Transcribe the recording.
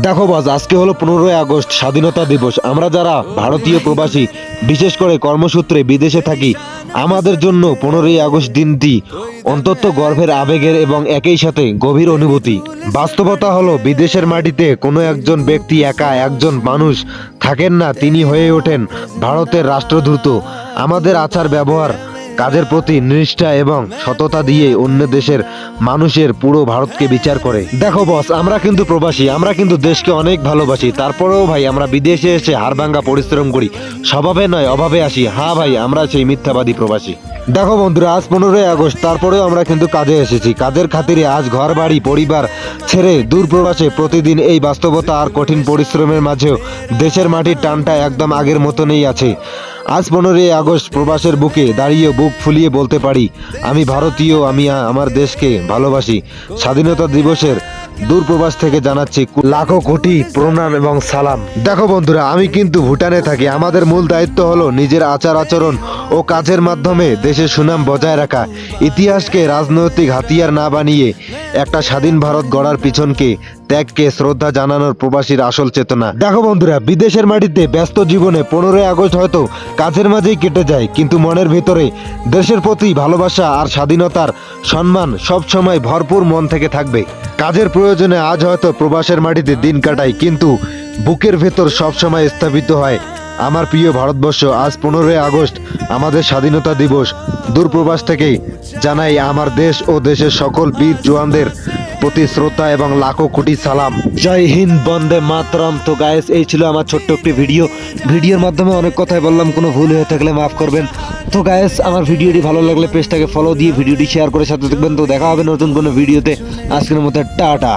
দেখো বস, আজকে হলো 15ই আগস্ট, স্বাধীনতা দিবস। আমরা যারা ভারতীয় প্রবাসী, বিশেষ করে কর্মসূত্রে বিদেশে থাকি, আমাদের জন্য 15ই আগস্ট দিনটি অন্তত গর্বের, আবেগের এবং একই সাথে গভীর অনুভূতি। বাস্তবতা হলো, বিদেশের মাটিতে কোনো একজন ব্যক্তি একা একজন মানুষ থাকেন না, তিনি হয়ে ওঠেন ভারতের রাষ্ট্রদূত। আমাদের আচার ব্যবহার, কাজের প্রতি নিষ্ঠা এবং সততা দিয়ে অন্য দেশের মানুষের পুরো ভারতকে বিচার করে। দেখো বস, আমরা কিন্তু প্রবাসী, আমরা কিন্তু দেশকে অনেক ভালোবাসি। তারপরেও ভাই, আমরা বিদেশে এসে হাড়ভাঙ্গা পরিশ্রম করি, স্বভাবে নয় অভাবে আসি। হ্যাঁ ভাই, আমরা সেই মিথ্যাবাদী প্রবাসী। দেখো বন্ধুরা, আজ 15ই আগস্ট, তারপরেও আমরা কিন্তু কাজে এসেছি। কাজের খাতিরে আজ ঘর বাড়ি পরিবার ছেড়ে দূর প্রবাসে প্রতিদিন এই বাস্তবতা আর কঠিন পরিশ্রমের মাঝেও দেশের মাটির টানটা একদম আগের মতনই আছে। আজ 15ই আগস্ট প্রবাসের বুকে দাঁড়িয়ে বুক ফুলিয়ে বলতে পারি, আমি ভারতীয়, আমি আমার দেশকে ভালোবাসি। স্বাধীনতা দিবসের দূর প্রবাস থেকে জানাচ্ছি লাখো কোটি প্রণাম এবং সালাম। দেখো বন্ধুরা, আমি কিন্তু ভুটানে থাকি। আমাদের মূল দায়িত্ব হলো নিজের আচার আচরণ ও কাজের মাধ্যমে দেশের সুনাম বজায় রাখা, ইতিহাসকে রাজনৈতিক হাতিয়ার না বানিয়ে একটা স্বাধীন ভারত গড়ার পিছনকে ত্যাগকে শ্রদ্ধা জানানোর প্রবাসীর আসল চেতনা। দেখো বন্ধুরা, বিদেশের মাটিতে ব্যস্ত জীবনে 15ই আগস্ট হয়তো কাজের মাঝেই কেটে যায়, কিন্তু মনের ভেতরে দেশের প্রতি ভালোবাসা আর স্বাধীনতার সম্মান সব সময় ভরপুর মন থেকে থাকবে। কাজের প্রয়োজনে আজ হয়তো প্রবাসের মাটিতে দিন কাটাই, কিন্তু বুকের ভেতর সব সময় স্থাপিত হয় আমার প্রিয় ভারতবর্ষ। আজ 15ই আগস্ট আমাদের স্বাধীনতা দিবস। দূরপ্রবাস থেকে জানাই আমার দেশ ও দেশের সকল বীর জওয়ানদের প্রতি শ্রদ্ধা এবং লাখো কোটি সালাম। জয় হিন্দ, বন্দে মাতরম। তো গাইস, এই ছিল আমার ছোট্ট একটি ভিডিওর মাধ্যমে অনেক কথাই বললাম, কোনো ভুল হয়ে থাকলে মাফ করবেন। তো গাইস, আমার ভিডিওটি ভালো লাগলে পেজটাকে ফলো দিয়ে ভিডিওটি শেয়ার করে সাথে থাকবেন। তো দেখা হবে নতুন কোনো ভিডিওতে। আজকের মতো টাটা।